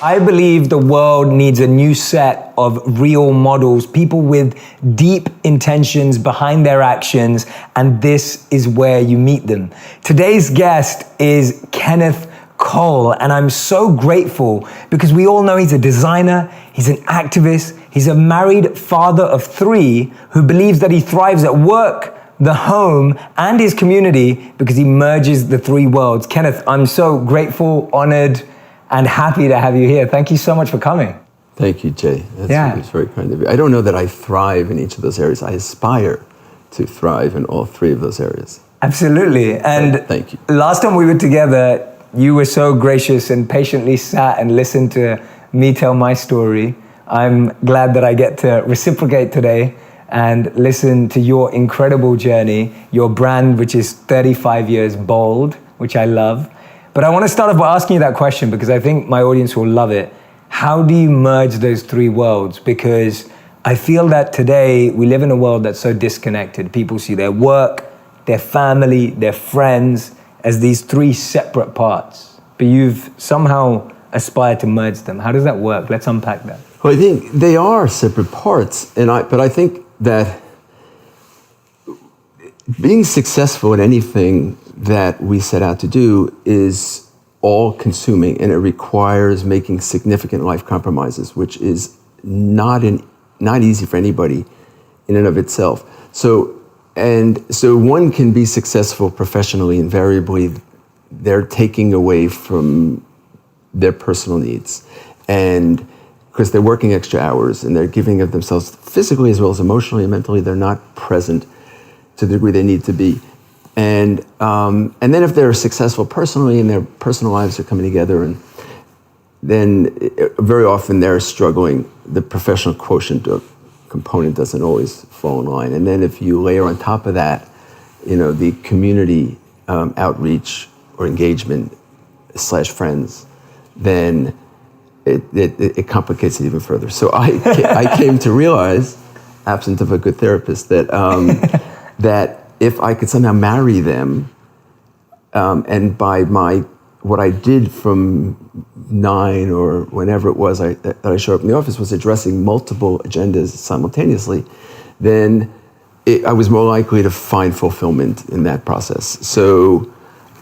I believe the world needs a new set of real models, people with deep intentions behind their actions, and this is where you meet them. Today's guest is Kenneth Cole, and I'm so grateful because we all know he's a designer, he's an activist, he's a married father of 3 who believes that he thrives at work, the home, and his community because he merges the 3 worlds. Kenneth, I'm so grateful, honored, and happy to have you here. Thank you so much for coming. Thank you, Jay. That's very kind of you. I don't know that I thrive in each of those areas. I aspire to thrive in all 3 of those areas. Absolutely. And thank you. Last time we were together, you were so gracious and patiently sat and listened to me tell my story. I'm glad that I get to reciprocate today and listen to your incredible journey, your brand, which is 35 years bold, which I love. But I want to start off by asking you that question because I think my audience will love it. How do you merge those 3 worlds? Because I feel that today we live in a world that's so disconnected. People see their work, their family, their friends as these 3 separate parts. But you've somehow aspired to merge them. How does that work? Let's unpack that. Well, I think they are separate parts, but I think that being successful at anything that we set out to do is all-consuming, and it requires making significant life compromises, which is not easy for anybody in and of itself. So one can be successful professionally. Invariably, they're taking away from their personal needs, and because they're working extra hours and they're giving of themselves physically as well as emotionally and mentally, they're not present to the degree they need to be. And then if they're successful personally and their personal lives are coming together, and then very often they're struggling, the professional quotient component doesn't always fall in line. And then if you layer on top of that, the community outreach or engagement / friends, then it complicates it even further. So I came to realize, absent of a good therapist, that that if I could somehow marry them, and by what I did from 9 or whenever it was that I showed up in the office was addressing multiple agendas simultaneously, then I was more likely to find fulfillment in that process. So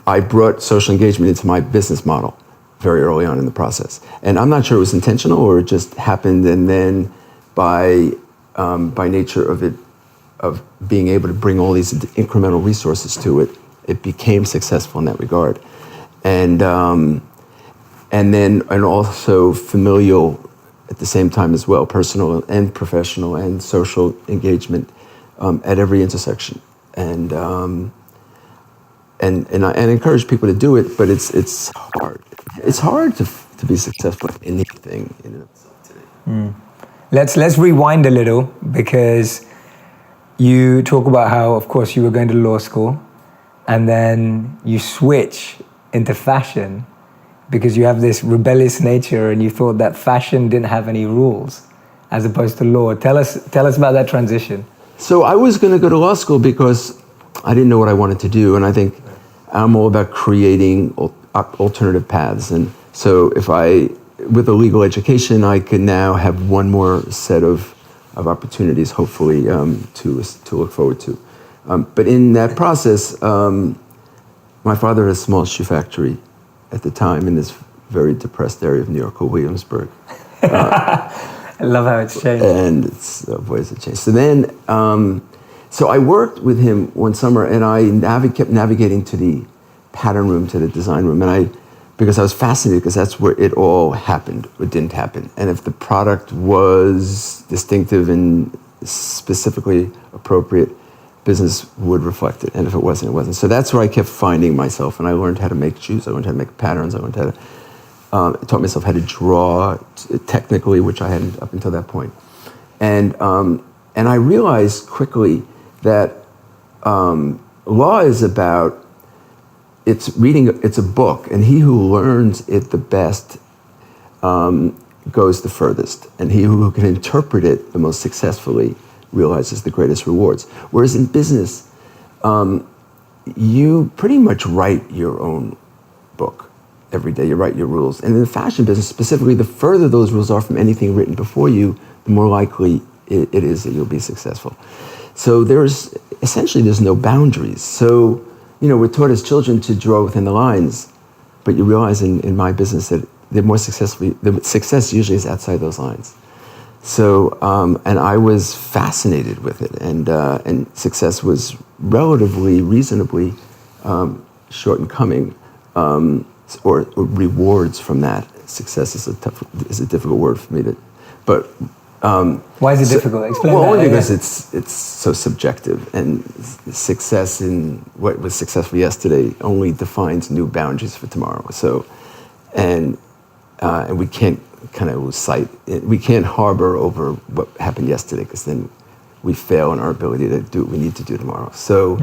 I brought social engagement into my business model very early on in the process. And I'm not sure it was intentional or it just happened, and then by nature of being able to bring all these incremental resources to it, it became successful in that regard. And also familial at the same time as well, personal and professional and social engagement at every intersection. And I encourage people to do it, but it's hard. It's hard to be successful in anything in and of itself today. Let's rewind a little, because you talk about how, of course, you were going to law school and then you switch into fashion because you have this rebellious nature and you thought that fashion didn't have any rules as opposed to law. Tell us about that transition. So I was going to go to law school because I didn't know what I wanted to do, and I think I'm all about creating alternative paths. And so with a legal education, I could now have one more set of opportunities, hopefully, to look forward to. But in that process, my father had a small shoe factory at the time in this very depressed area of New York called Williamsburg. I love how it's changed. And boy, has it changed. So then, so I worked with him one summer, and I kept navigating to the pattern room, to the design room, because I was fascinated, because that's where it all happened, or didn't happen. And if the product was distinctive and specifically appropriate, business would reflect it. And if it wasn't, it wasn't. So that's where I kept finding myself. And I learned how to make shoes. I learned how to make patterns. I learned how to, taught myself how to draw technically, which I hadn't up until that point. And I realized quickly that law is about, it's a book, and he who learns it the best goes the furthest, and he who can interpret it the most successfully realizes the greatest rewards. Whereas in business, you pretty much write your own book. every day. You write your rules. And in the fashion business specifically, the further those rules are from anything written before you, the more likely it is that you'll be successful. So there's no boundaries. So, we're taught as children to draw within the lines, but you realize in my business that the success usually is outside those lines. So, and I was fascinated with it, and success was relatively, reasonably short in coming, or rewards from that. Success is a difficult word for me to, but. Why is it difficult? Explain that. Only because it's so subjective, and success in what was successful yesterday only defines new boundaries for tomorrow. So, and we can't kind of lose sight. We can't harbor over what happened yesterday, because then we fail in our ability to do what we need to do tomorrow. So,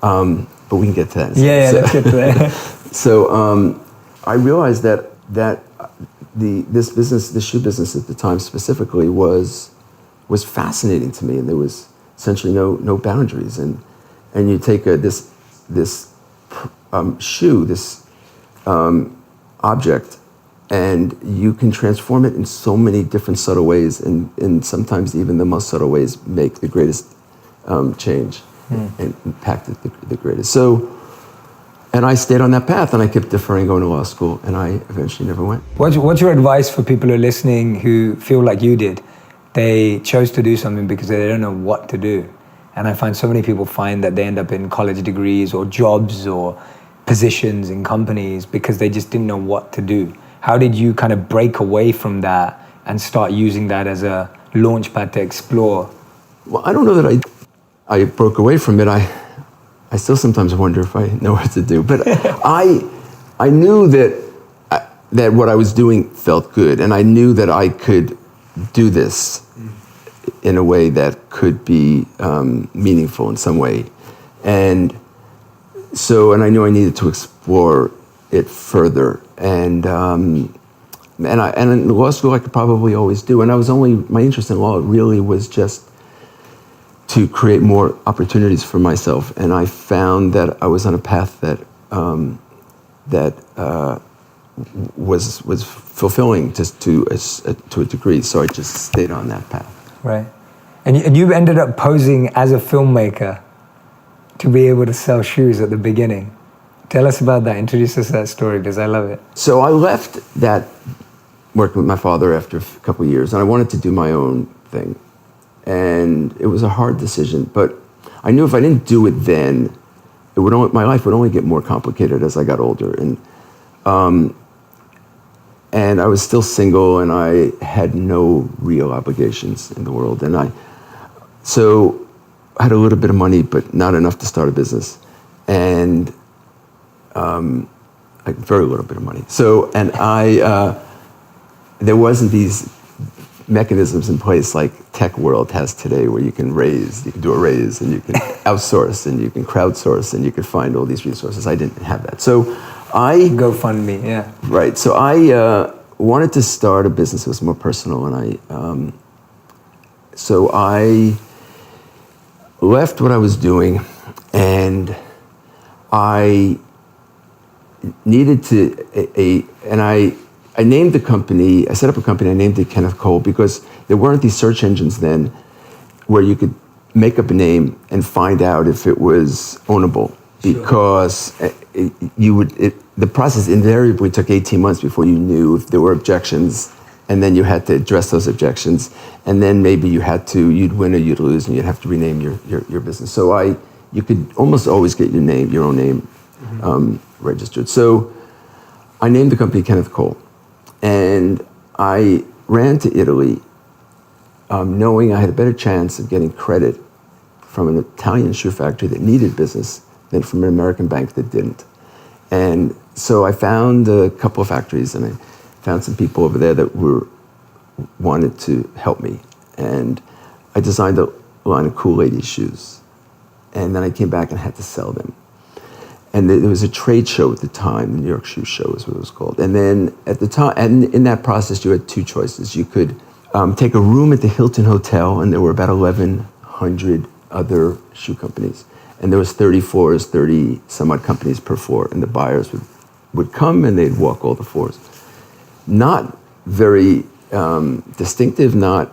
but we can get to that. Let's get to that. So, I realized that the shoe business at the time specifically was fascinating to me, and there was essentially no boundaries. And you take this shoe, this object, and you can transform it in so many different subtle ways, and sometimes even the most subtle ways make the greatest change and impact the greatest. So. And I stayed on that path, and I kept deferring going to law school, and I eventually never went. What's your advice for people who are listening who feel like you did? They chose to do something because they don't know what to do. And I find so many people find that they end up in college degrees or jobs or positions in companies because they just didn't know what to do. How did you kind of break away from that and start using that as a launch pad to explore? Well, I don't know that I broke away from it. I still sometimes wonder if I know what to do, but I knew that what I was doing felt good, and I knew that I could do this in a way that could be meaningful in some way, and I knew I needed to explore it further, and in law school I could probably always do, and my interest in law really was just to create more opportunities for myself, and I found that I was on a path that was fulfilling just to a degree. So I just stayed on that path. Right, and you ended up posing as a filmmaker to be able to sell shoes at the beginning. Tell us about that. Introduce us to that story, because I love it. So I left that working with my father after a couple of years, and I wanted to do my own thing. And it was a hard decision, but I knew if I didn't do it then, my life would only get more complicated as I got older. And I was still single, and I had no real obligations in the world. So I had a little bit of money, but not enough to start a business, and very little bit of money. So, there wasn't these mechanisms in place like tech world has today, where you can do a raise, and you can outsource, and you can crowdsource, and you can find all these resources. I didn't have that. So GoFundMe, yeah. Right. So I wanted to start a business that was more personal, and so I left what I was doing, and I needed to, I named the company, I set up a company, I named it Kenneth Cole, because there weren't these search engines then where you could make up a name and find out if it was ownable. Sure. Because the process invariably took 18 months before you knew if there were objections, and then you had to address those objections, and then maybe you'd win or you'd lose, and you'd have to rename your business. So you could almost always get your own name registered. So I named the company Kenneth Cole. And I ran to Italy knowing I had a better chance of getting credit from an Italian shoe factory that needed business than from an American bank that didn't. And so I found a couple of factories, and I found some people over there that wanted to help me. And I designed a line of cool ladies' shoes. And then I came back and had to sell them. And there was a trade show at the time, the New York Shoe Show is what it was called. And then at the time, and in that process, you had two choices. You could take a room at the Hilton Hotel, and there were about 1,100 other shoe companies. And there was 30 floors, 30 some odd companies per floor, and the buyers would would come and they'd walk all the floors. Not very distinctive, not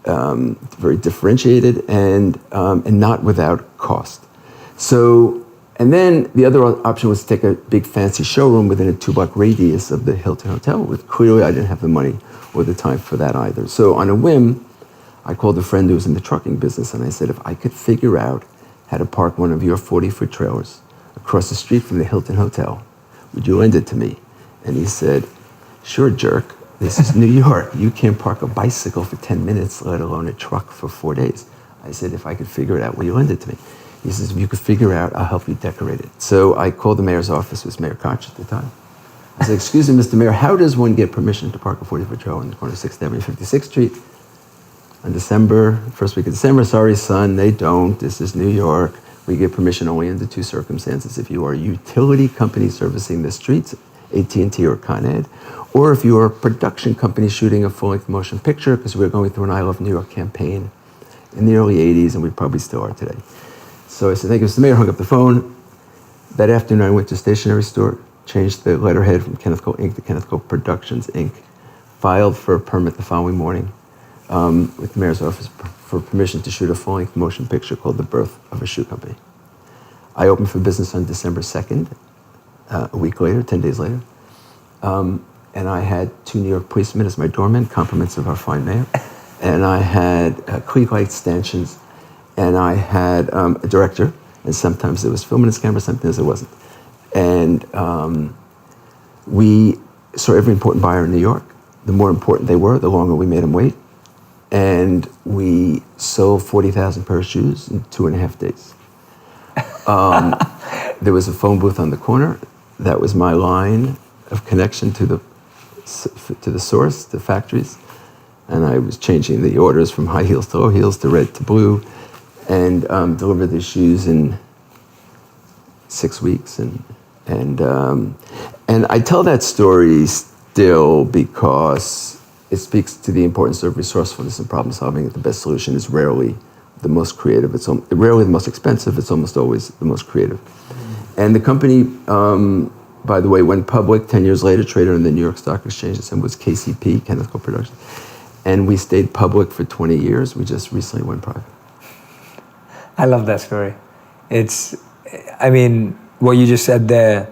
very differentiated, and not without cost. So, and then the other option was to take a big fancy showroom within a 2-block radius of the Hilton Hotel, with clearly I didn't have the money or the time for that either. So on a whim, I called a friend who was in the trucking business, and I said, if I could figure out how to park one of your 40-foot trailers across the street from the Hilton Hotel, would you lend it to me? And he said, sure, jerk. This is New York. You can't park a bicycle for 10 minutes, let alone a truck for 4 days. I said, if I could figure it out, will you lend it to me? He says, if you could figure it out, I'll help you decorate it. So I called the mayor's office, it was Mayor Koch at the time. I said, excuse me, Mr. Mayor, how does one get permission to park a 40-foot trailer on the corner of 6th Avenue and 56th Street? On December, first week of December, sorry, son, they don't. This is New York. We get permission only under 2 circumstances. If you are a utility company servicing the streets, AT&T or Con Ed, or if you are a production company shooting a full-length motion picture, because we're going through an I Love New York campaign in the early 80s, and we probably still are today. So I said, thank you, Mr. Mayor, hung up the phone. That afternoon, I went to a stationery store, changed the letterhead from Kenneth Co. Inc. to Kenneth Co. Productions Inc., filed for a permit the following morning with the mayor's office for permission to shoot a full-length motion picture called The Birth of a Shoe Company. I opened for business on December 2nd, a week later, 10 days later. And I had 2 New York policemen as my doormen, compliments of our fine mayor. And I had Klieg light stanchions, and I had a director, and sometimes it was film in his camera, sometimes it wasn't. And we saw every important buyer in New York. The more important they were, the longer we made them wait. And we sold 40,000 pairs of shoes in 2.5 days. There was a phone booth on the corner. That was my line of connection to the source, the factories. And I was changing the orders from high heels to low heels to red to blue, and delivered the shoes in 6 weeks. And I tell that story still because it speaks to the importance of resourcefulness and problem solving. The best solution is rarely the most creative. It's rarely the most expensive. It's almost always the most creative. And the company, by the way, went public 10 years later, traded on the New York Stock Exchange, and was KCP, Kenneth Co. Productions. And we stayed public for 20 years. We just recently went private. I love that story. I mean, what you just said there,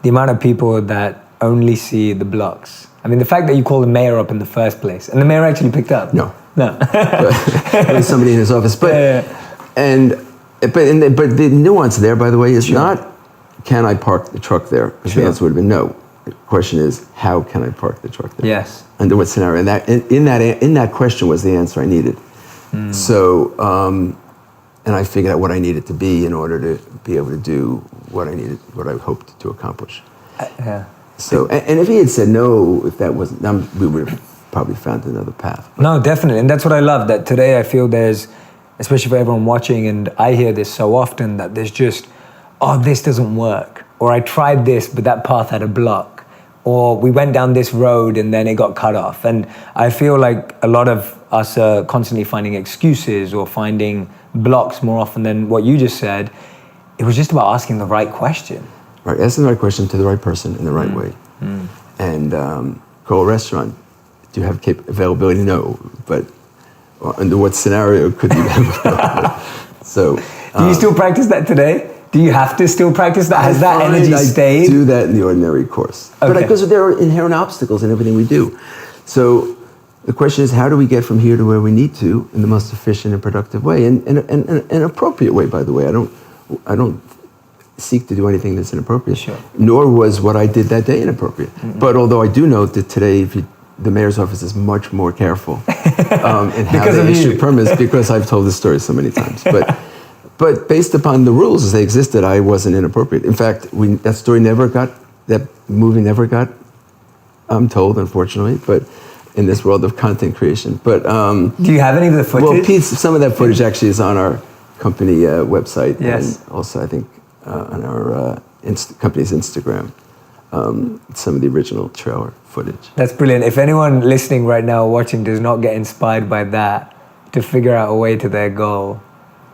the amount of people that only see the blocks. I mean, the fact that you called the mayor up in the first place, and the mayor actually picked up. No. There was somebody in his office. But the nuance there, by the way, is not, can I park the truck there? Because the answer would have been no. The question is, how can I park the truck there? Yes. Under what scenario? And in that question was the answer I needed. So, and I figured out what I needed to be in order to be able to do what I hoped to accomplish. So, and if he had said no, if that wasn't, we would have probably found another path. No, definitely. And that's what I love, that today I feel there's, especially for everyone watching, and I hear this so often, that there's just, oh, this doesn't work. Or I tried this, but that path had a block. Or we went down this road and then it got cut off. And I feel like a lot of us are constantly finding excuses or finding blocks more often than what you just said. It was just about asking the right question. Right, asking the right question to the right person in the right way. And go to a restaurant. Do you have availability? No, but under what scenario could you have availability? So, do you still practice that today? Do you have to still practice that? Has that energy stayed? I do that in the ordinary course. Okay. But because there are inherent obstacles in everything we do. So the question is, how do we get from here to where we need to in the most efficient and productive way? And an appropriate way, by the way. I don't seek to do anything that's inappropriate. Sure. Nor was what I did that day inappropriate. But although I do note that today, the mayor's office is much more careful in how they issue permits, because I've told this story so many times. But based upon the rules as they existed, I wasn't inappropriate. In fact, that movie never got told, unfortunately, but in this world of content creation. But do you have any of the footage? Well, some of that footage actually is on our company website, yes. And also I think on our company's Instagram. Some of the original trailer footage. That's brilliant. If anyone listening right now, watching, does not get inspired by that to figure out a way to their goal,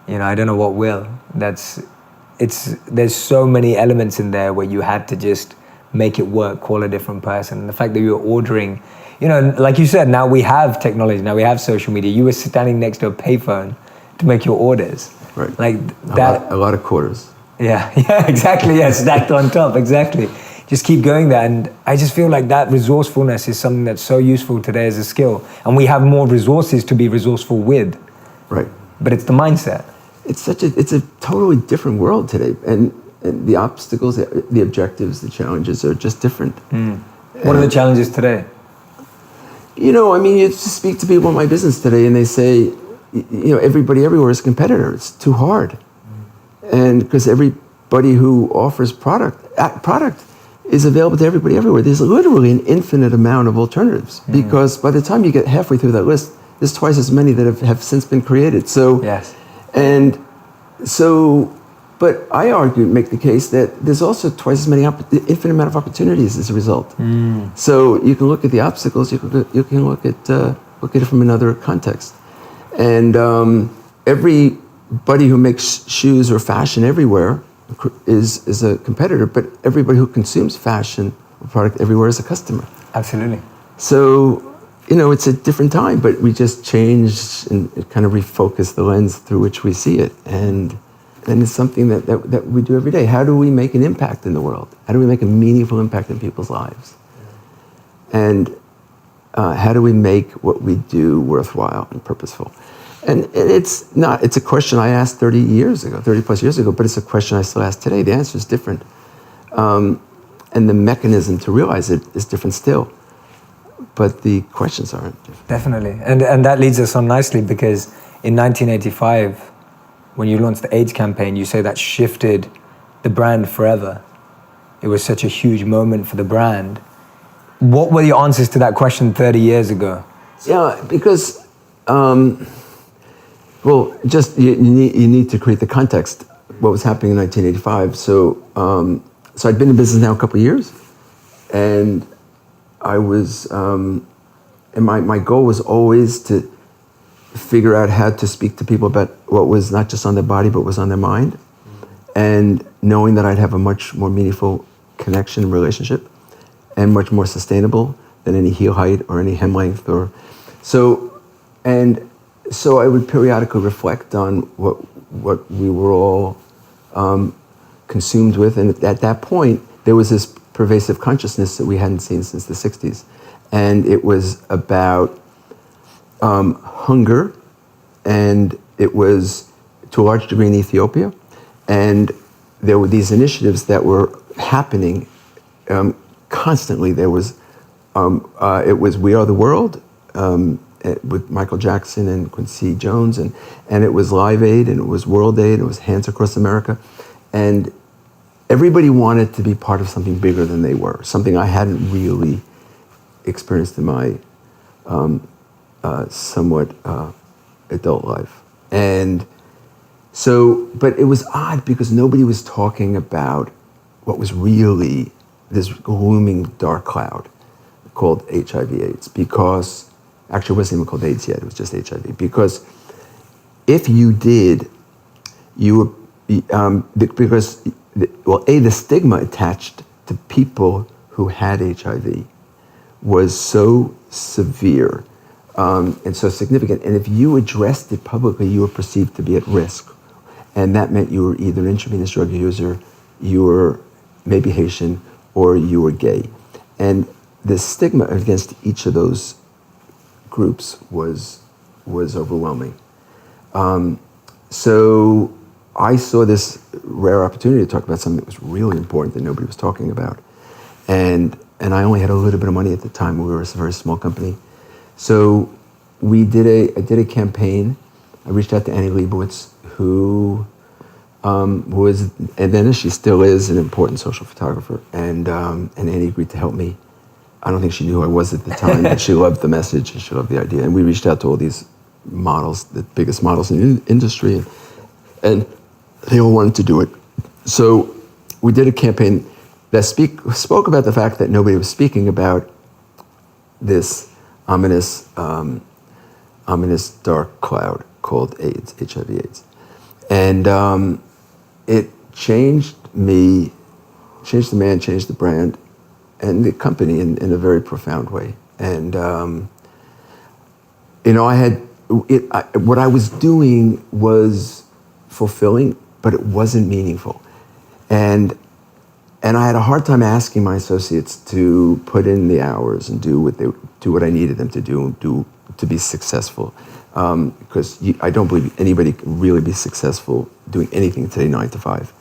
I don't know what will. There's so many elements in there where you had to just make it work, call a different person. And the fact that you were ordering, you know, like you said, now we have technology, now we have social media. You were standing next to a payphone to make your orders. Right. Like that. A lot of quarters. Yeah, yeah, exactly. Yeah, stacked on top, exactly. Just keep going there. And I just feel like that resourcefulness is something that's so useful today as a skill. And we have more resources to be resourceful with. Right. But it's the mindset. It's a totally different world today. And the obstacles, the objectives, the challenges are just different. What are the challenges today? You know, I mean, you just speak to people in my business today and they say, you know, everybody everywhere is a competitor. It's too hard. And because everybody who offers product is available to everybody everywhere. There's literally an infinite amount of alternatives because by the time you get halfway through that list, there's twice as many that have since been created. So, yes. And so, but I make the case that there's also twice as many, infinite amount of opportunities as a result. So you can look at the obstacles, you can look at it from another context. And everybody who makes shoes or fashion everywhere is a competitor, but everybody who consumes fashion or product everywhere is a customer. Absolutely. So, you know, it's a different time, but we just changed and kind of refocus the lens through which we see it. And it's something that we do every day. How do we make an impact in the world? How do we make a meaningful impact in people's lives? And how do we make what we do worthwhile and purposeful? And it's a question I asked 30 plus years ago, but it's a question I still ask today. The answer is different. And the mechanism to realize it is different still. But the questions aren't different. Definitely. And that leads us on nicely because in 1985, when you launched the AIDS campaign, you say that shifted the brand forever. It was such a huge moment for the brand. What were your answers to that question 30 years ago? Yeah, because... well, just you need to create the context. What was happening in 1985? So I'd been in business now a couple of years, and I was, and my goal was always to figure out how to speak to people about what was not just on their body, but was on their mind, and knowing that I'd have a much more meaningful connection and relationship, and much more sustainable than any heel height or any hem length So I would periodically reflect on what we were all consumed with. And at that point, there was this pervasive consciousness that we hadn't seen since the 60s. And it was about hunger, and it was to a large degree in Ethiopia. And there were these initiatives that were happening constantly. There was, it was We Are the World, with Michael Jackson and Quincy Jones, and it was Live Aid, and it was World Aid, and it was Hands Across America, and everybody wanted to be part of something bigger than they were, something I hadn't really experienced in my somewhat adult life. And so, but it was odd because nobody was talking about what was really this looming dark cloud called HIV/AIDS, because actually, it wasn't even called AIDS yet. It was just HIV. Because if you did, you the stigma attached to people who had HIV was so severe and so significant. And if you addressed it publicly, you were perceived to be at risk. And that meant you were either an intravenous drug user, you were maybe Haitian, or you were gay. And the stigma against each of those groups was overwhelming. So I saw this rare opportunity to talk about something that was really important that nobody was talking about. And I only had a little bit of money at the time. We were a very small company. So I did a campaign. I reached out to Annie Leibovitz, who was, and then she still is, an important social photographer. And Annie agreed to help me. I don't think she knew who I was at the time, but she loved the message and she loved the idea. And we reached out to all these models, the biggest models in the industry, and they all wanted to do it. So we did a campaign that spoke about the fact that nobody was speaking about this ominous dark cloud called AIDS, HIV/AIDS. And it changed me, changed the man, changed the brand, and the company in a very profound way. And I had what I was doing was fulfilling, but it wasn't meaningful. And I had a hard time asking my associates to put in the hours and do what I needed them to do to be successful. Because I don't believe anybody can really be successful doing anything today 9 to 5.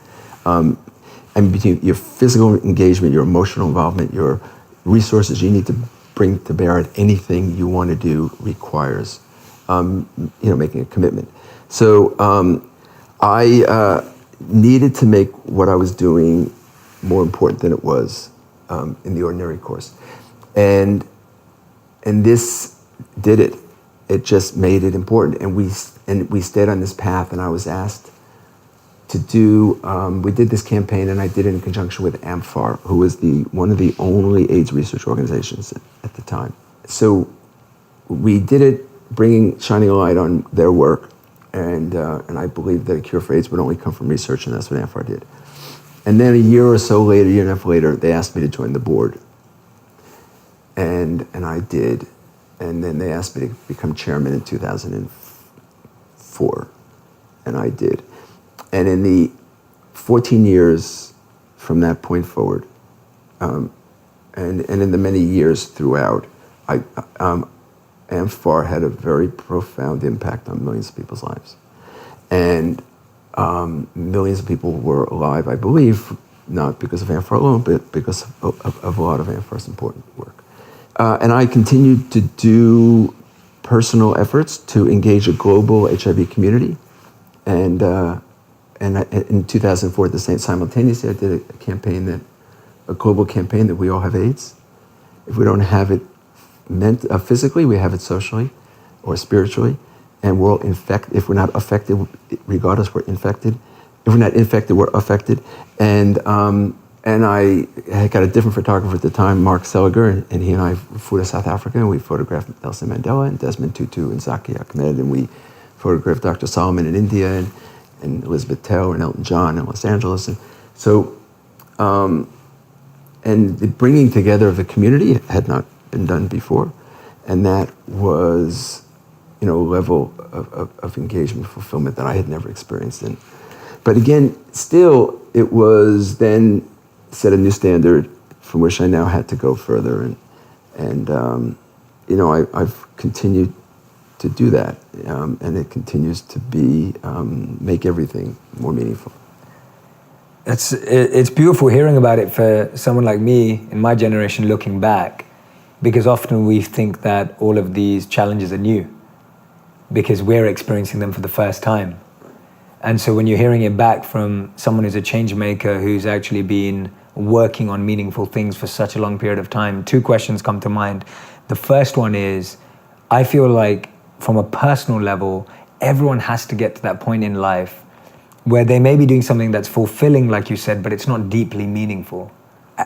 And between your physical engagement, your emotional involvement, your resources you need to bring to bear at anything you want to do requires, making a commitment. So I needed to make what I was doing more important than it was in the ordinary course, and this did it. It just made it important, and we stayed on this path. And I was asked to do. We did this campaign, and I did it in conjunction with AMFAR, who was one of the only AIDS research organizations at the time. So we did it, shining a light on their work, and I believed that a cure for AIDS would only come from research, and that's what AMFAR did. And then a year and a half later, they asked me to join the board, and I did. And then they asked me to become chairman in 2004, and I did. And in the 14 years from that point forward, and in the many years throughout, AMFAR had a very profound impact on millions of people's lives. And millions of people were alive, I believe, not because of AMFAR alone, but because of a lot of AMFAR's important work. And I continued to do personal efforts to engage a global HIV community. And in 2004, simultaneously, I did a global campaign that we all have AIDS. If we don't have it physically, we have it socially or spiritually. And if we're not affected, regardless, we're infected. If we're not infected, we're affected. And I had got a different photographer at the time, Mark Seliger, and he and I flew to South Africa, and we photographed Nelson Mandela and Desmond Tutu and Zaki Ahmed, and we photographed Dr. Solomon in India and Elizabeth Taylor and Elton John in Los Angeles. And so, and the bringing together of the community had not been done before, and that was, a level of engagement, fulfillment that I had never experienced. But again, still, it was then set a new standard from which I now had to go further, and I've continued to do that, and it continues to be make everything more meaningful. It's beautiful hearing about it for someone like me in my generation looking back, because often we think that all of these challenges are new because we're experiencing them for the first time. And so when you're hearing it back from someone who's a change maker, who's actually been working on meaningful things for such a long period of time, 2 questions come to mind. The first one is, I feel like from a personal level, everyone has to get to that point in life where they may be doing something that's fulfilling, like you said, but it's not deeply meaningful.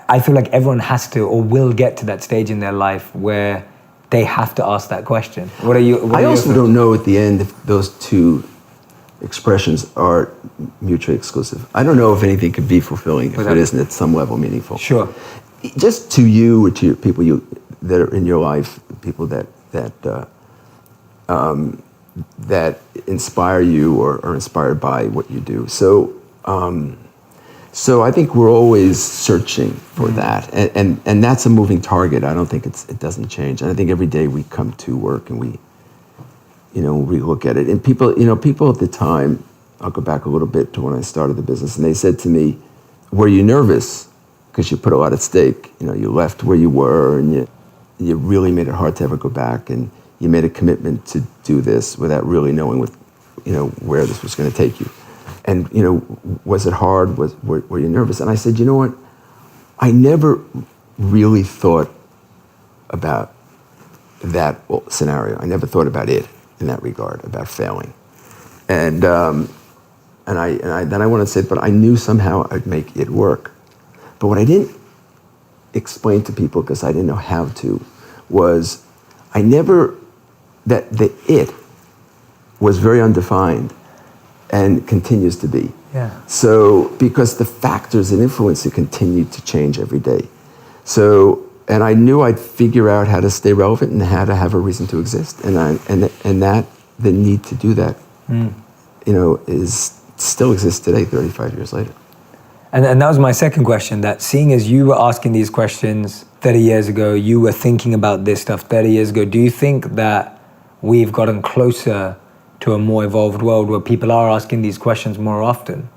I feel like everyone has to or will get to that stage in their life where they have to ask that question. I also don't know at the end if those 2 expressions are mutually exclusive. I don't know if anything could be fulfilling if it isn't at some level meaningful. Sure. Just to you or to people that are in your life, people that inspire you or are inspired by what you do. So I think we're always searching for that, and that's a moving target. I don't think it doesn't change. And I think every day we come to work and we look at it. And people at the time, I'll go back a little bit to when I started the business, and they said to me, "Were you nervous? Because you put a lot at stake. You left where you were, and you really made it hard to ever go back, and you made a commitment to do this without really knowing where this was going to take you. And was it hard? Were you nervous?" And I said, "You know what? I never really thought about that scenario. I never thought about it in that regard, about failing. And then I wanted to say, but I knew somehow I'd make it work. But what I didn't explain to people, because I didn't know how to, was that the it was very undefined and continues to be. Yeah. So, because the factors that influence it continue to change every day. So, and I knew I'd figure out how to stay relevant and how to have a reason to exist. And that the need to do that, still exists today, 35 years later. And that was my second question, that seeing as you were asking these questions 30 years ago, you were thinking about this stuff 30 years ago, do you think that we've gotten closer to a more evolved world where people are asking these questions more often?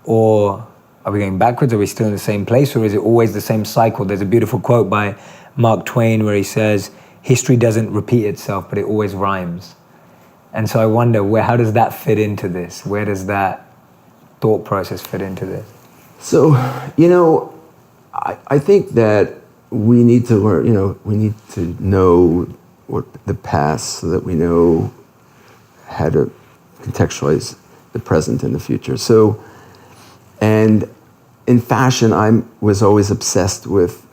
Or are we going backwards? Are we still in the same place? Or is it always the same cycle? There's a beautiful quote by Mark Twain where he says, history doesn't repeat itself, but it always rhymes. And so I wonder, how does that fit into this? Where does that thought process fit into this? So, I think that we need to learn, we need to know what the past so that we know how to contextualize the present and the future. So, and in fashion, I was always obsessed with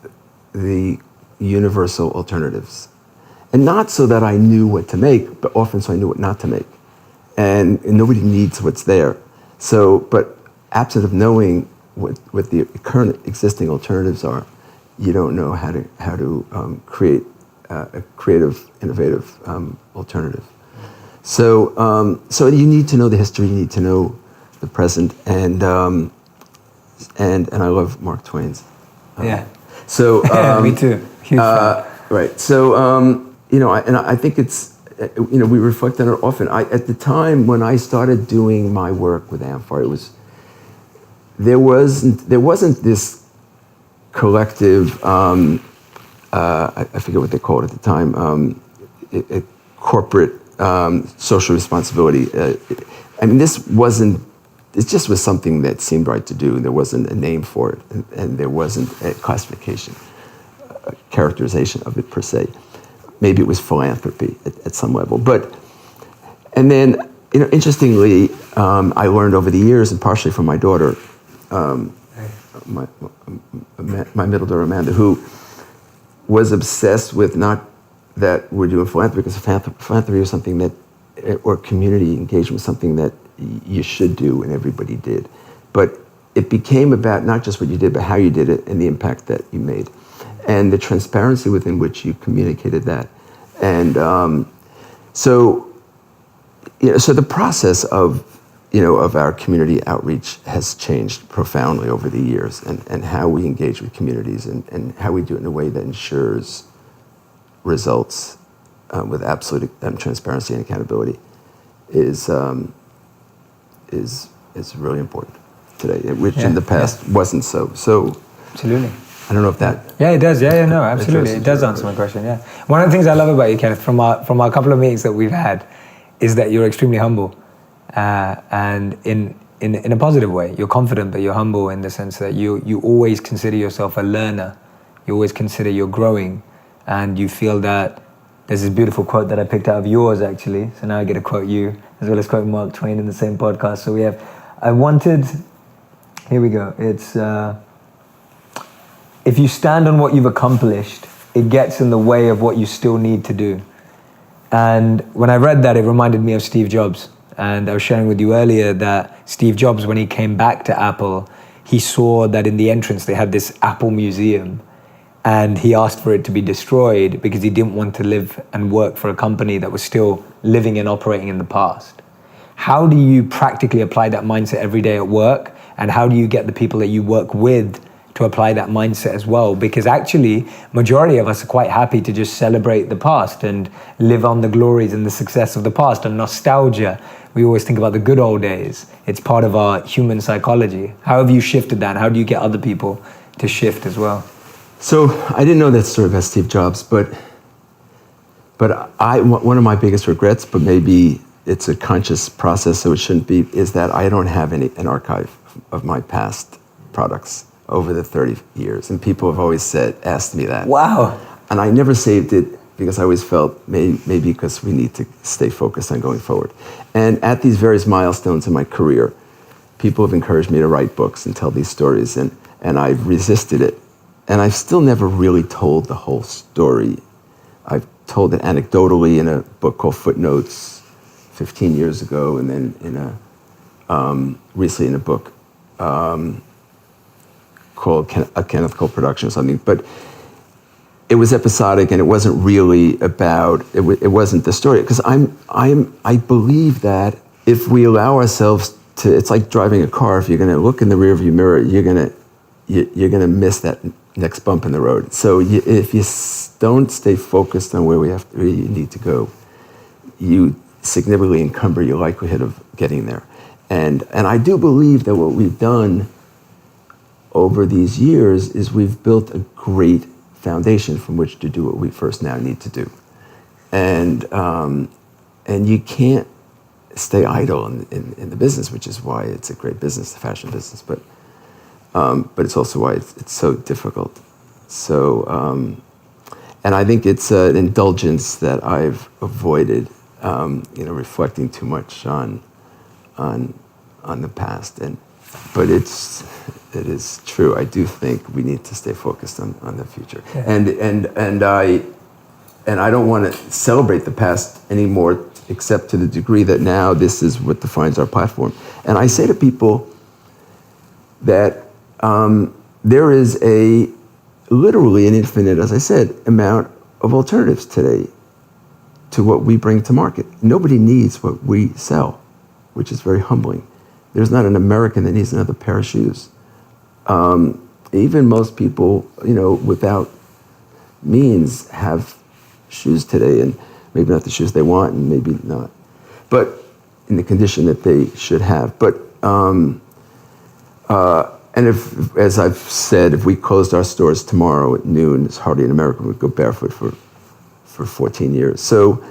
the universal alternatives. And not so that I knew what to make, but often so I knew what not to make. And nobody needs what's there. So, but absent of knowing what the current existing alternatives are, you don't know how to create a creative, innovative alternative. So you need to know the history, you need to know the present, and I love Mark Twain's. Yeah. So me too. Huge fan. Right. So I think it's we reflect on it often. At the time when I started doing my work with Amphar, there wasn't this collective, I forget what they called it at the time, corporate social responsibility. It just was something that seemed right to do. There wasn't a name for it, and there wasn't a classification, a characterization of it per se. Maybe it was philanthropy at some level. And then, interestingly, I learned over the years, and partially from my daughter, my middle daughter Amanda, who was obsessed with not that we're doing philanthropy, because philanthropy was something that, or community engagement was something that you should do and everybody did. But it became about not just what you did, but how you did it and the impact that you made. And the transparency within which you communicated that. And so the process of our community outreach has changed profoundly over the years, and how we engage with communities and how we do it in a way that ensures results with absolute transparency and accountability is really important today, which in the past wasn't so. So absolutely. I don't know if that. Yeah, it does. Yeah, no, absolutely. It does answer my question. Yeah. One of the things I love about you, Kenneth, from our couple of meetings that we've had, is that you're extremely humble, and in a positive way. You're confident, but you're humble in the sense that you always consider yourself a learner. You always consider you're growing, and you feel that. There's this beautiful quote that I picked out of yours, actually. So now I get to quote you, as well as quote Mark Twain in the same podcast. So here we go. It's, if you stand on what you've accomplished, it gets in the way of what you still need to do. And when I read that, it reminded me of Steve Jobs. And I was sharing with you earlier that Steve Jobs, when he came back to Apple, he saw that in the entrance they had this Apple museum. And he asked for it to be destroyed because he didn't want to live and work for a company that was still living and operating in the past. How do you practically apply that mindset every day at work? And how do you get the people that you work with to apply that mindset as well? Because actually, majority of us are quite happy to just celebrate the past and live on the glories and the success of the past and nostalgia. We always think about the good old days. It's part of our human psychology. How have you shifted that? And how do you get other people to shift as well? So I didn't know that story about Steve Jobs, but one of my biggest regrets, but maybe it's a conscious process, so it shouldn't be, is that I don't have an archive of my past products over the 30 years. And people have always asked me that. Wow. And I never saved it because I always felt maybe because we need to stay focused on going forward. And at these various milestones in my career, people have encouraged me to write books and tell these stories, and I've resisted it. And I've still never really told the whole story. I've told it anecdotally in a book called Footnotes 15 years ago, and then in recently in a book called a Kenneth Cole production or something, but it was episodic, and it wasn't really about. It wasn't the story, because I believe that if we allow ourselves to, it's like driving a car. If you're going to look in the rearview mirror, you're going to miss that next bump in the road. So if you don't stay focused on where you need to go, you significantly encumber your likelihood of getting there. And I do believe that what we've done over these years is we've built a great foundation from which to do what we first now need to do. And you can't stay idle in the business, which is why it's a great business, the fashion business, but it's also why it's so difficult. So, and I think it's an indulgence that I've avoided, reflecting too much on the past. But it is true. I do think we need to stay focused on the future. Yeah. And I don't want to celebrate the past anymore, except to the degree that now this is what defines our platform. And I say to people that there is literally an infinite, as I said, amount of alternatives today to what we bring to market. Nobody needs what we sell, which is very humbling. There's not an American that needs another pair of shoes. Even most people, without means have shoes today, and maybe not the shoes they want, and maybe not, but in the condition that they should have. But and if, as I've said, if we closed our stores tomorrow at noon, it's hardly an American would go barefoot for 14 years. So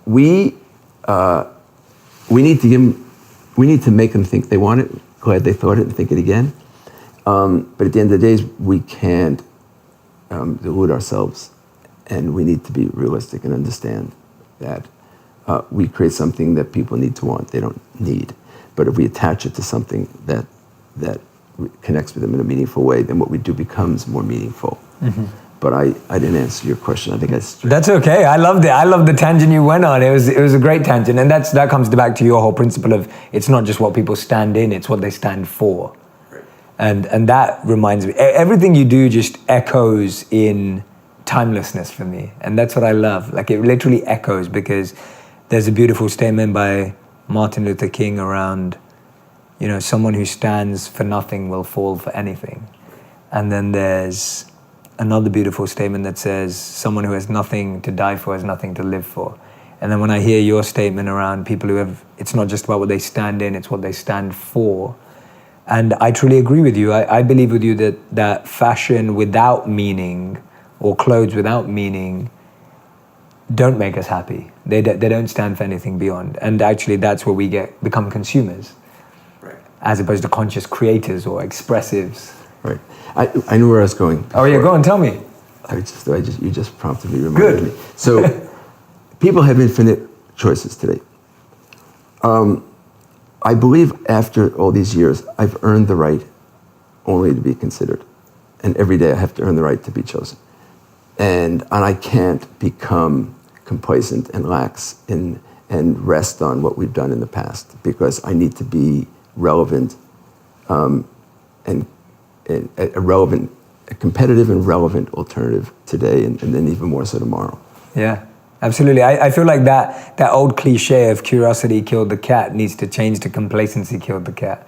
we need to make them think they want it. Glad they thought it and think it again. But at the end of the day, we can't delude ourselves, and we need to be realistic and understand that we create something that people need to want, they don't need. But if we attach it to something that connects with them in a meaningful way, then what we do becomes more meaningful. Mm-hmm. But I didn't answer your question. I think That's okay. I loved it. I loved the tangent you went on. It was a great tangent, and that comes back to your whole principle of it's not just what people stand in; it's what they stand for. Right. And that reminds me, everything you do just echoes in timelessness for me, and that's what I love. Like, it literally echoes, because there's a beautiful statement by Martin Luther King around, someone who stands for nothing will fall for anything, and then there's another beautiful statement that says someone who has nothing to die for has nothing to live for. And then when I hear your statement around people who have, it's not just about what they stand in, it's what they stand for. And I truly agree with you. I believe with you that fashion without meaning, or clothes without meaning, don't make us happy. They don't stand for anything beyond. And actually that's where we become consumers, right, as opposed to conscious creators or expressives. Right. I knew where I was going before. Oh yeah, go on, tell me. You just prompted me, reminded me. So people have infinite choices today. I believe after all these years, I've earned the right only to be considered. And every day I have to earn the right to be chosen. And I can't become complacent and lax and rest on what we've done in the past, because I need to be relevant and a competitive and relevant alternative today, and then even more so tomorrow. Yeah, absolutely. I feel like that old cliche of curiosity killed the cat needs to change to complacency killed the cat,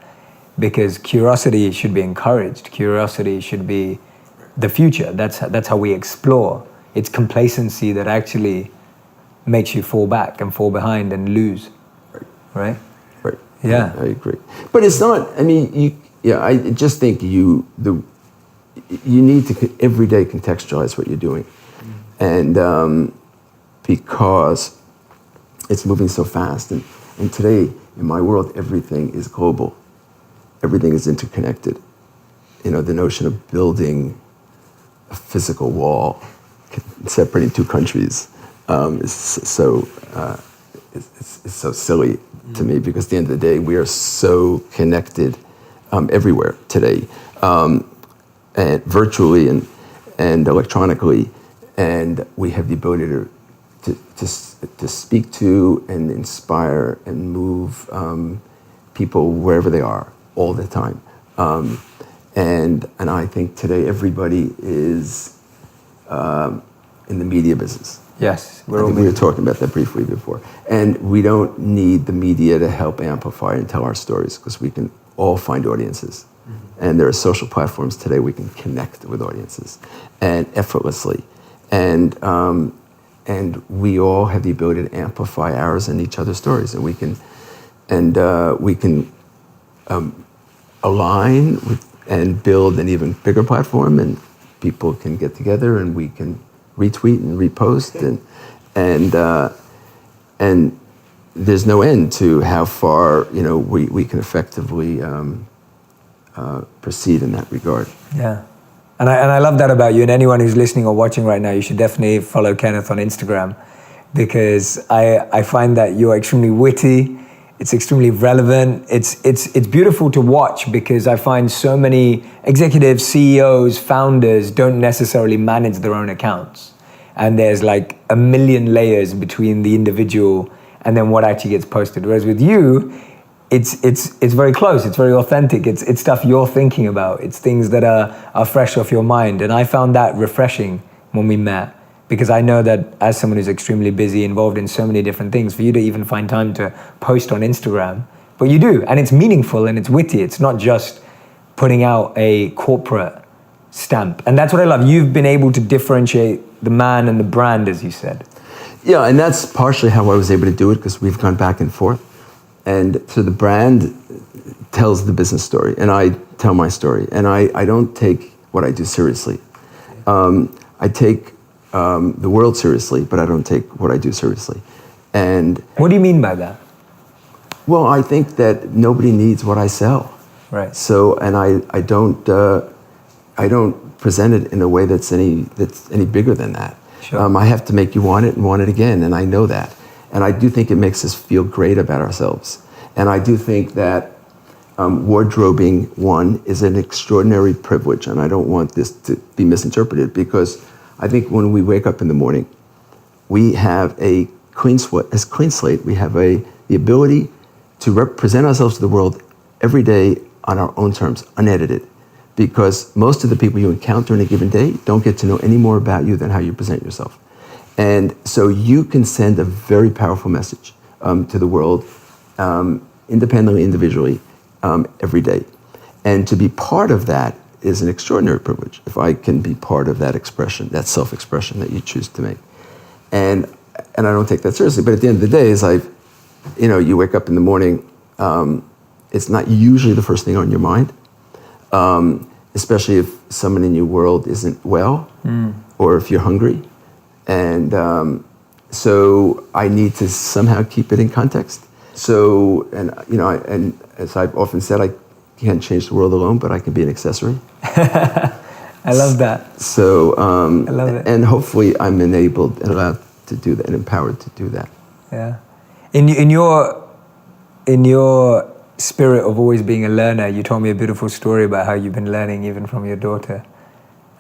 because curiosity should be encouraged. Curiosity should be the future. That's how we explore. It's complacency that actually makes you fall back and fall behind and lose. Right? Right. Yeah. I agree. But it's not, I just think you need to every day contextualize what you're doing. Mm-hmm. And because it's moving so fast. And today, in my world, everything is global. Everything is interconnected. The notion of building a physical wall separating two countries is so silly to me, because at the end of the day, we are so connected everywhere today, and virtually and electronically, and we have the ability to speak to and inspire and move people wherever they are all the time. And I think today everybody is in the media business. Yes, I think we were talking about that briefly before. And we don't need the media to help amplify and tell our stories, because we can all find audiences. Mm-hmm. And there are social platforms today we can connect with audiences, and effortlessly. And we all have the ability to amplify ours and each other's stories. And we can align with and build an even bigger platform, and people can get together and we can retweet and repost, and there's no end to how far we can effectively proceed in that regard. Yeah, and I love that about you. And anyone who's listening or watching right now, you should definitely follow Kenneth on Instagram, because I find that you're extremely witty. It's extremely relevant. It's beautiful to watch, because I find so many executives, CEOs, founders don't necessarily manage their own accounts. And there's like a million layers between the individual and then what actually gets posted. Whereas with you, it's very close, it's very authentic, it's stuff you're thinking about, it's things that are fresh off your mind. And I found that refreshing when we met, because I know that as someone who's extremely busy, involved in so many different things, for you to even find time to post on Instagram, but you do, and it's meaningful and it's witty. It's not just putting out a corporate stamp. And that's what I love. You've been able to differentiate the man and the brand, as you said. Yeah, and that's partially how I was able to do it, because we've gone back and forth. And so the brand tells the business story, and I tell my story. And I don't take what I do seriously. I take the world seriously, but I don't take what I do seriously. And what do you mean by that? Well, I think that nobody needs what I sell. Right. So, and I don't present it in a way that's any bigger than that. Sure. I have to make you want it and want it again, and I know that. And I do think it makes us feel great about ourselves. And I do think that wardrobing one is an extraordinary privilege, and I don't want this to be misinterpreted, because I think when we wake up in the morning, we have a clean slate. We have the ability to represent ourselves to the world every day on our own terms, unedited. Because most of the people you encounter in a given day don't get to know any more about you than how you present yourself. And so you can send a very powerful message to the world, independently, individually, every day. And to be part of that is an extraordinary privilege, if I can be part of that expression, that self-expression that you choose to make. And I don't take that seriously, but at the end of the day, you wake up in the morning, it's not usually the first thing on your mind. Especially if someone in your world isn't well, or if you're hungry. And so I need to somehow keep it in context. So, and as I've often said, I can't change the world alone, but I can be an accessory. I love that. So, I love it. And hopefully I'm enabled and allowed to do that, and empowered to do that. Yeah. In your spirit of always being a learner, you told me a beautiful story about how you've been learning even from your daughter.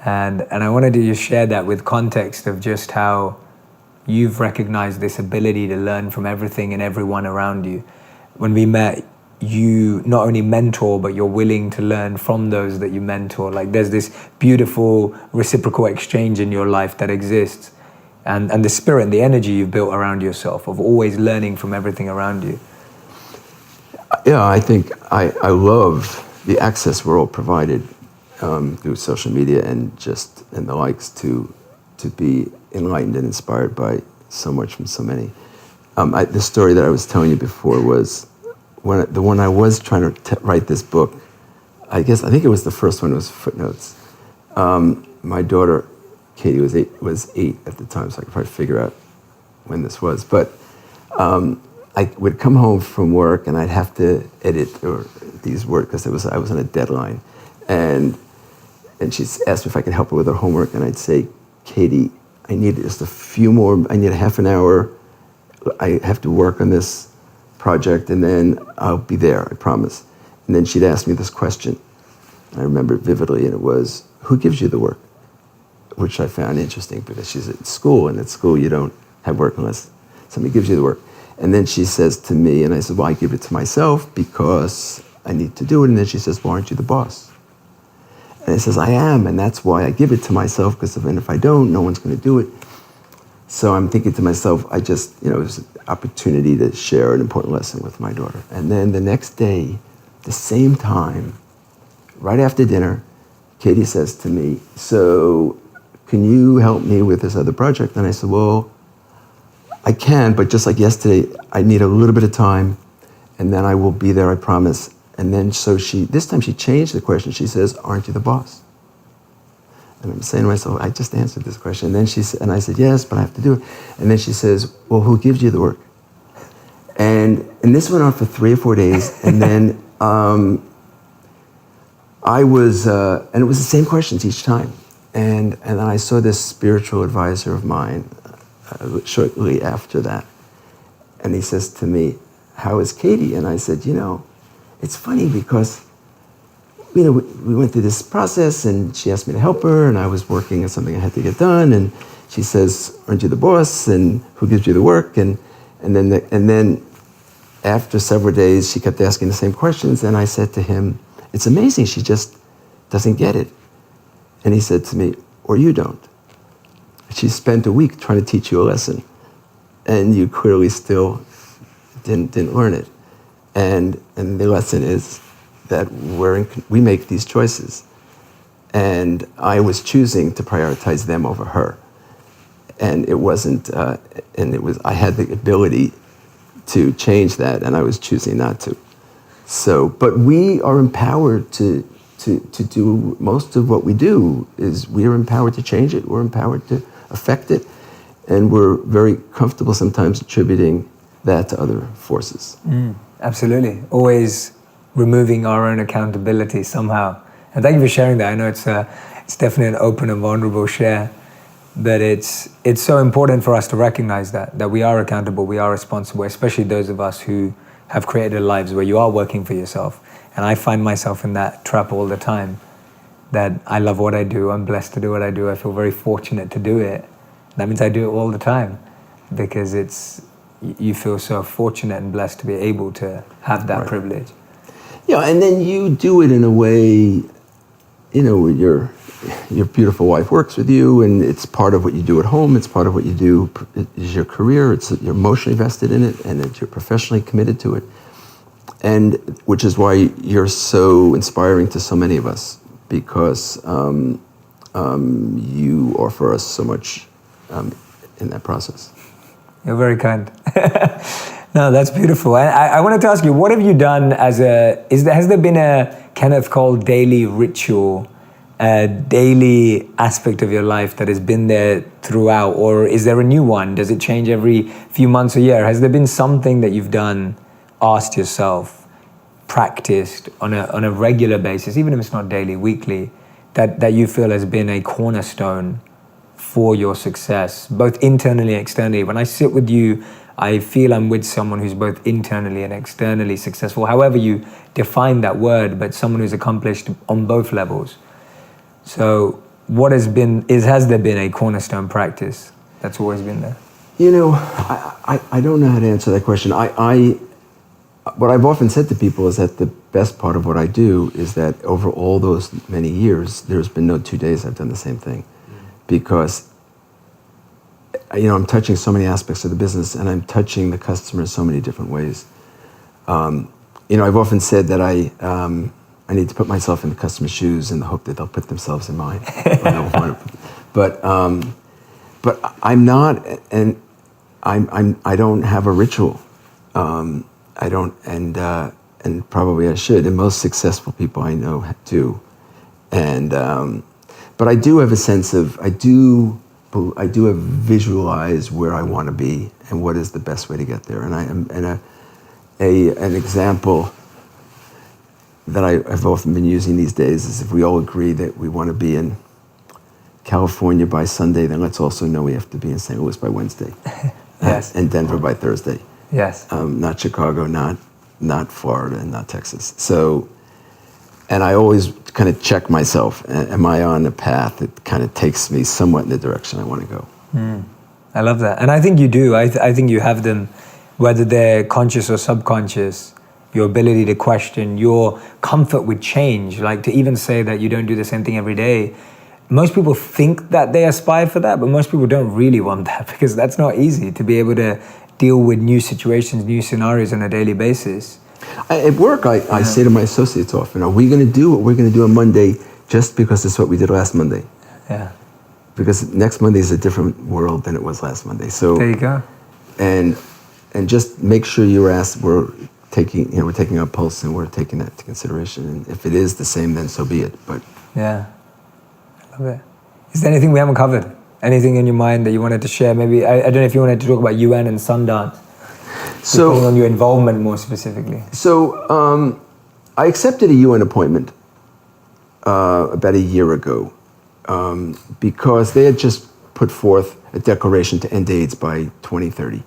And I wanted to just share that with context of just how you've recognized this ability to learn from everything and everyone around you. When we met, you not only mentor, but you're willing to learn from those that you mentor. Like there's this beautiful reciprocal exchange in your life that exists. And the spirit and the energy you've built around yourself of always learning from everything around you. Yeah, I think I love the access we're all provided through social media and the likes to be enlightened and inspired by so much from so many. The story that I was telling you before was when I was trying to write this book. I think it was the first one. It was footnotes. My daughter Katie was eight at the time, so I could probably figure out when this was. But I would come home from work and I'd have to edit these words because I was on a deadline, and she asked me if I could help her with her homework, and I'd say, Katie, I need just a few more. I need a half an hour. I have to work on this project, and then I'll be there. I promise. And then she'd ask me this question. I remember it vividly, and it was, "Who gives you the work?" Which I found interesting because she's at school, and at school you don't have work unless somebody gives you the work. And then she says to me, and I said, "Well, I give it to myself because I need to do it." And then she says, "Well, aren't you the boss?" And he says, I am, and that's why I give it to myself, because if I don't, no one's going to do it. So I'm thinking to myself, it was an opportunity to share an important lesson with my daughter. And then the next day, the same time, right after dinner, Katie says to me, so can you help me with this other project? And I said, well, I can, but just like yesterday, I need a little bit of time, and then I will be there, I promise. And then this time she changed the question. She says, aren't you the boss? And I'm saying to myself, I just answered this question. And then I said, yes, but I have to do it. And then she says, well, who gives you the work? And this went on for 3 or 4 days. And then and it was the same questions each time. And then I saw this spiritual advisor of mine shortly after that. And he says to me, how is Katie? And I said, it's funny because we went through this process, and she asked me to help her, and I was working on something I had to get done, and she says, aren't you the boss, and who gives you the work? And then after several days, she kept asking the same questions, and I said to him, it's amazing, she just doesn't get it. And he said to me, or you don't. She spent a week trying to teach you a lesson, and you clearly still didn't learn it. And the lesson is that we make these choices, and I was choosing to prioritize them over her, and it wasn't. I had the ability to change that, and I was choosing not to. So, but we are empowered to do most of what we do. We are empowered to change it. We're empowered to affect it, and we're very comfortable sometimes attributing that to other forces. Absolutely. Always removing our own accountability somehow. And thank you for sharing that. I know it's definitely an open and vulnerable share, but it's so important for us to recognize that we are accountable, we are responsible, especially those of us who have created lives where you are working for yourself. And I find myself in that trap all the time, that I love what I do, I'm blessed to do what I do, I feel very fortunate to do it. That means I do it all the time, because you feel so fortunate and blessed to be able to have that privilege. Yeah, and then you do it in a way, your beautiful wife works with you, and it's part of what you do at home, it's part of what you do, is your career, you're emotionally vested in it, and you're professionally committed to it, and which is why you're so inspiring to so many of us, because you offer us so much in that process. You're very kind. No, that's beautiful. I wanted to ask you, what have you done has there been a Kenneth Cole daily ritual, a daily aspect of your life that has been there throughout, or is there a new one? Does it change every few months or year? Has there been something that you've done, asked yourself, practiced on a regular basis, even if it's not daily, weekly, that you feel has been a cornerstone for your success, both internally and externally? When I sit with you, I feel I'm with someone who's both internally and externally successful, however you define that word, but someone who's accomplished on both levels. So has there been a cornerstone practice that's always been there? I don't know how to answer that question. What I've often said to people is that the best part of what I do is that over all those many years, there's been no 2 days I've done the same thing. Because I'm touching so many aspects of the business, and I'm touching the customer in so many different ways. I've often said that I need to put myself in the customer's shoes in the hope that they'll put themselves in mine. But I'm not, and I don't have a ritual. I don't, and probably I should. And most successful people I know do. But I do have a sense of, I do have visualized where I want to be and what is the best way to get there. And an example that I've often been using these days is, if we all agree that we want to be in California by Sunday, then let's also know we have to be in St. Louis by Wednesday. Yes. And Denver by Thursday. Yes. Not Chicago, not Florida, and not Texas. So, and I always kind of check myself. Am I on a path that kind of takes me somewhat in the direction I want to go? I love that. And I think you do. I think you have them, whether they're conscious or subconscious. your ability to question, your comfort with change. Like to even say that you don't do the same thing every day. Most people think that they aspire for that, but most people don't really want that because that's not easy to be able to deal with new situations, new scenarios on a daily basis. At work, I say to my associates often, are we going to do what we're going to do on Monday just because it's what we did last Monday? Yeah. Because next Monday is a different world than it was last Monday. So there you go. And just make sure we're taking our pulse and we're taking that into consideration. And if it is the same, then so be it. But yeah, I love it. Is there anything we haven't covered? Anything in your mind that you wanted to share? Maybe I don't know if you wanted to talk about UN and Sundance. So depending on your involvement more specifically. So I accepted a UN appointment about a year ago because they had just put forth a declaration to end AIDS by 2030.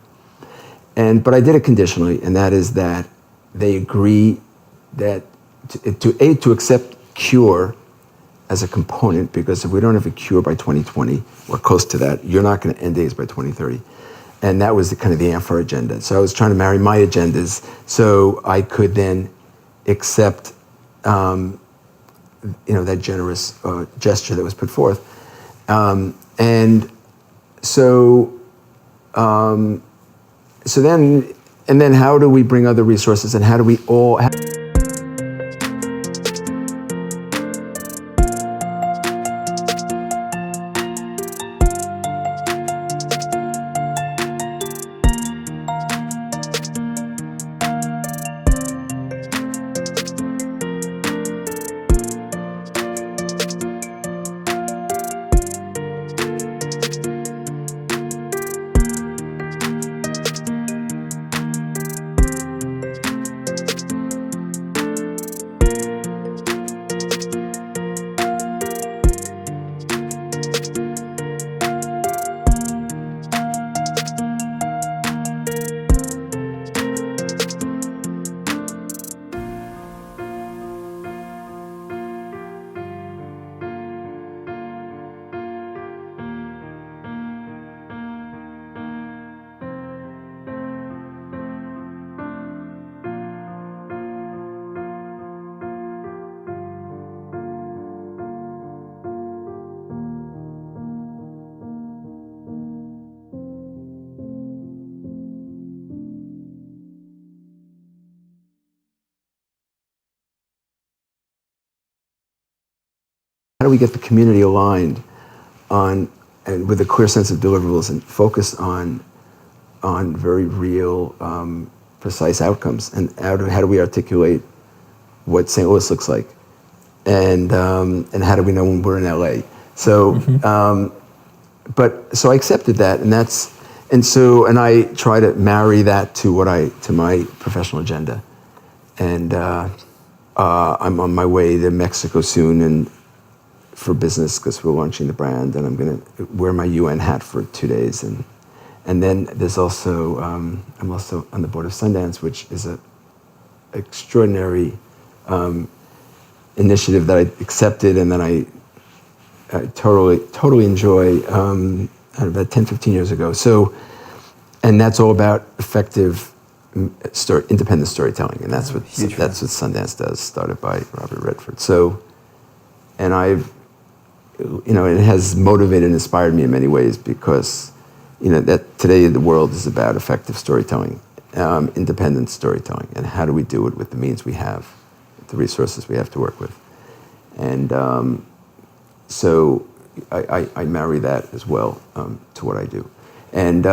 But I did it conditionally, and that is that they agree that to accept cure as a component, because if we don't have a cure by 2020 or close to that, you're not going to end AIDS by 2030. And that was the kind of the AMFAR agenda. So I was trying to marry my agendas so I could then accept that generous gesture that was put forth. So then how do we bring other resources, and how do we all... How do we get the community aligned and with a clear sense of deliverables and focused on very real, precise outcomes? And how do we articulate what St. Louis looks like? And how do we know when we're in LA? So, so I accepted that, and I try to marry that to my professional agenda. And I'm on my way to Mexico soon and for business because we're launching the brand, and I'm going to wear my UN hat for 2 days. And then there's also, I'm also on the board of Sundance, which is an extraordinary initiative that I accepted and that I totally enjoy about 10, 15 years ago. So, and that's all about effective independent storytelling, and that's what Sundance does, started by Robert Redford. So, and it has motivated and inspired me in many ways because, that today the world is about effective storytelling, independent storytelling, and how do we do it with the means we have, the resources we have to work with. And so I marry that as well to what I do. And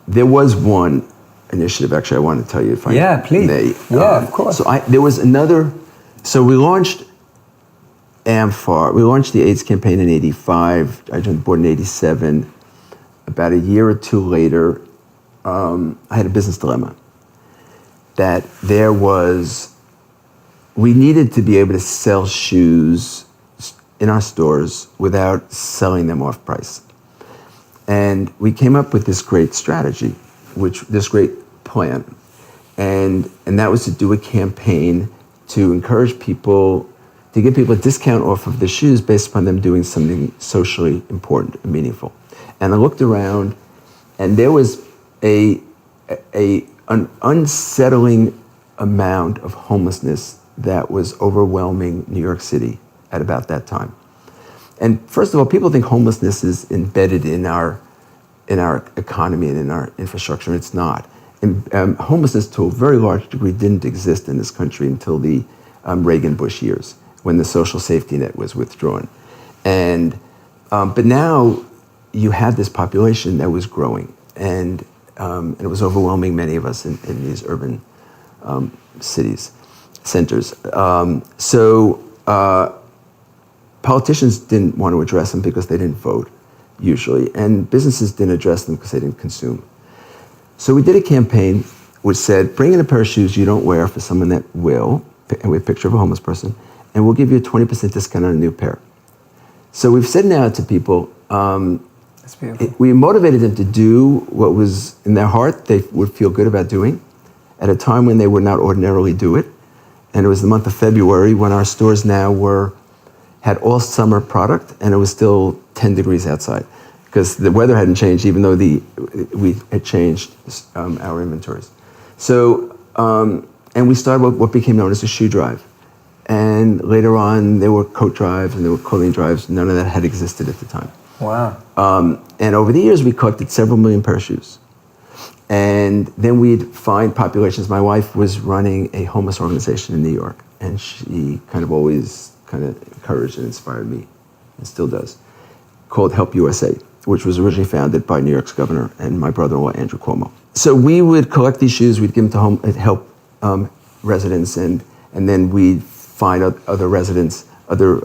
there was one initiative, actually, I wanted to tell you if I may. Yeah, please. Of course. So there was another, so we launched AMFAR. We launched the AIDS campaign in '85. I joined the board in '87. About a year or two later, I had a business dilemma. That we needed to be able to sell shoes in our stores without selling them off price. And we came up with this great strategy, this great plan. And that was to do a campaign to encourage people, to give people a discount off of the shoes based upon them doing something socially important and meaningful. And I looked around, and there was an unsettling amount of homelessness that was overwhelming New York City at about that time. And first of all, people think homelessness is embedded in our economy and in our infrastructure. It's not. And homelessness, to a very large degree, didn't exist in this country until the Reagan-Bush years, when the social safety net was withdrawn. And but now you had this population that was growing, and it was overwhelming many of us in these urban cities, centers. Politicians didn't want to address them because they didn't vote, usually, and businesses didn't address them because they didn't consume. So we did a campaign which said, bring in a pair of shoes you don't wear for someone that will, and with a picture of a homeless person, and we'll give you a 20% discount on a new pair. So we've said now to people, That's beautiful. we motivated them to do what was in their heart they would feel good about doing at a time when they would not ordinarily do it. And it was the month of February when our stores now had all summer product, and it was still 10 degrees outside because the weather hadn't changed, even though we had changed our inventories. So, and we started what became known as a shoe drive. And later on, there were coat drives and there were clothing drives. None of that had existed at the time. Wow. And over the years, we collected several million pair of shoes. And then we'd find populations. My wife was running a homeless organization in New York, and she always encouraged and inspired me, and still does, called Help USA, which was originally founded by New York's governor and my brother-in-law, Andrew Cuomo. So we would collect these shoes, we'd give them to help residents, and then we'd find other residents, other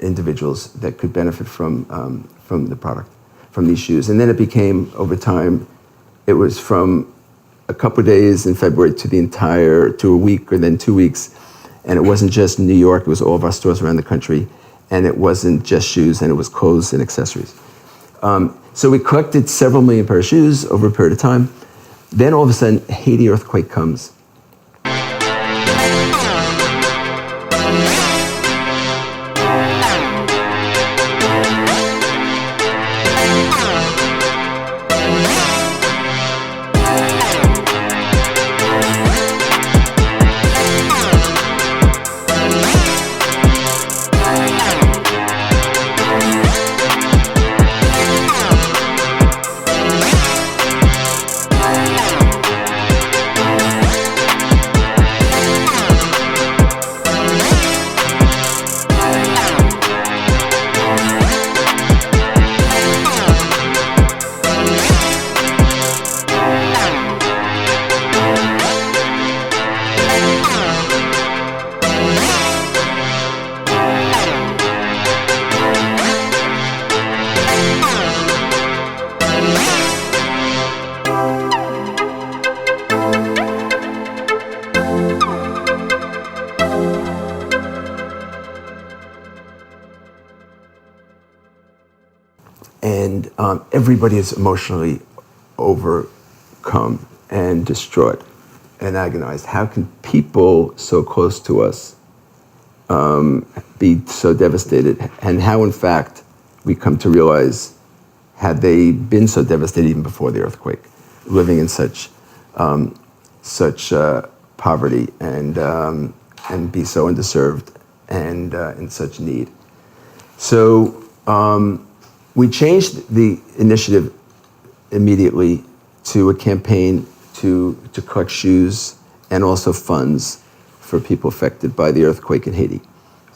individuals that could benefit from the product, from these shoes. And then it became, over time, it was from a couple of days in February to a week, or then 2 weeks. And it wasn't just New York, it was all of our stores around the country. And it wasn't just shoes, and it was clothes and accessories. So we collected several million pair of shoes over a period of time. Then all of a sudden, Haiti earthquake comes. And everybody is emotionally overcome and distraught and agonized. How can people so close to us be so devastated? And how, in fact, we come to realize, had they been so devastated even before the earthquake, living in such poverty and be so underserved and in such need. So we changed the initiative immediately to a campaign to collect shoes and also funds for people affected by the earthquake in Haiti.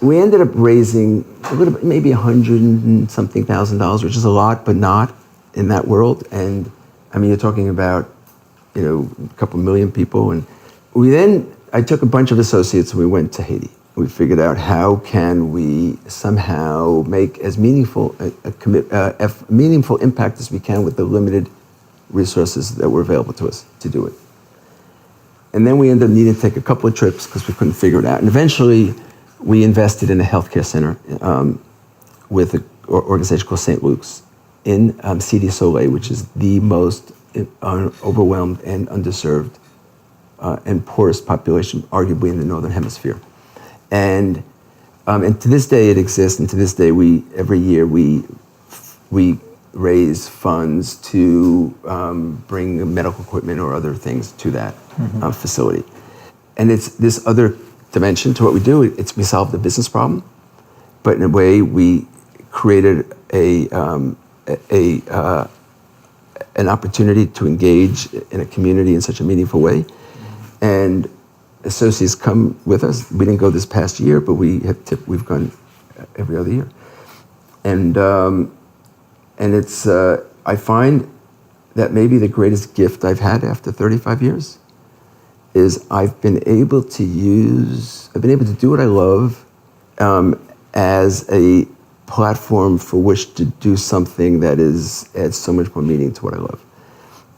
We ended up raising a little bit, maybe $100,000 and which is a lot, but not in that world. And I mean, you're talking about, a couple million people. And I took a bunch of associates and we went to Haiti. We figured out how can we somehow make as meaningful a meaningful impact as we can with the limited resources that were available to us to do it. And then we ended up needing to take a couple of trips because we couldn't figure it out. And eventually, we invested in a healthcare center with an organization called St. Luke's in Cité Soleil, which is the most overwhelmed and underserved and poorest population, arguably in the Northern Hemisphere. And to this day it exists, and to this day every year we raise funds to bring medical equipment or other things to that facility. and it's this other dimension to what we do. We solve the business problem, but in a way we created an opportunity to engage in a community in such a meaningful way. And associates come with us. We didn't go this past year, but we've gone every other year. And it's I find that maybe the greatest gift I've had after 35 years is I've been able to do what I love as a platform for which to do something that adds so much more meaning to what I love.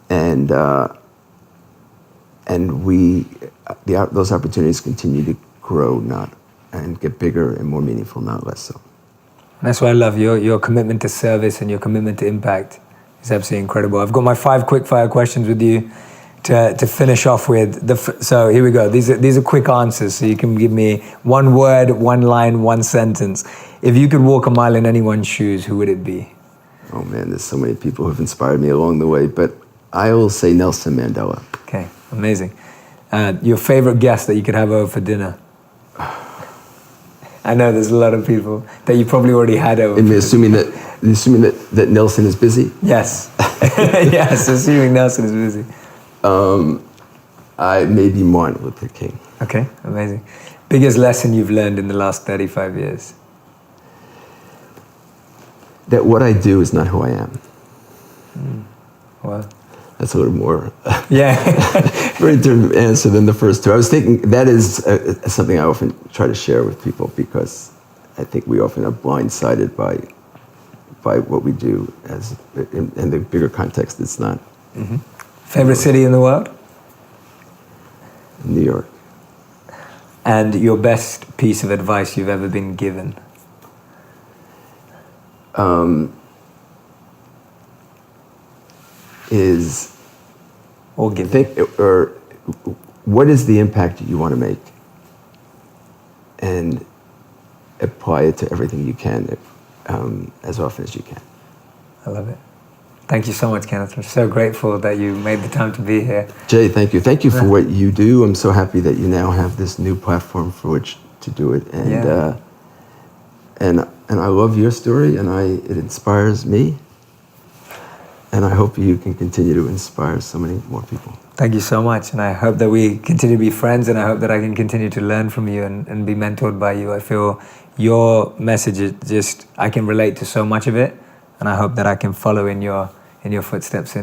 And those opportunities continue to grow, and get bigger and more meaningful, not less so. That's why I love your commitment to service and your commitment to impact is absolutely incredible. I've got my 5 quick fire questions with you to finish off with. So here we go. These are quick answers. So you can give me 1 word, 1 line, 1 sentence. If you could walk a mile in anyone's shoes, who would it be? Oh man, there's so many people who have inspired me along the way, but I will say Nelson Mandela. Okay, amazing. Your favorite guest that you could have over for dinner? I know there's a lot of people that you probably already had over. And assuming that Nelson is busy? Yes. Yes, assuming Nelson is busy. Maybe Martin Luther King. Okay, amazing. Biggest lesson you've learned in the last 35 years? That what I do is not who I am. Well, that's a little more very different answer than the first 2. I was thinking that is something I often try to share with people, because I think we often are blindsided by what we do in the bigger context. It's not. Mm-hmm. Favorite city in the world? New York. And your best piece of advice you've ever been given? What is the impact you want to make, and apply it to everything you can, as often as you can. I love it. Thank you so much, Kenneth. I'm so grateful that you made the time to be here. Jay, thank you. Thank you for what you do. I'm so happy that you now have this new platform for which to do it. And I love your story, and it inspires me. And I hope you can continue to inspire so many more people. Thank you so much. And I hope that we continue to be friends, and I hope that I can continue to learn from you and be mentored by you. I feel your message is I can relate to so much of it, and I hope that I can follow in your footsteps.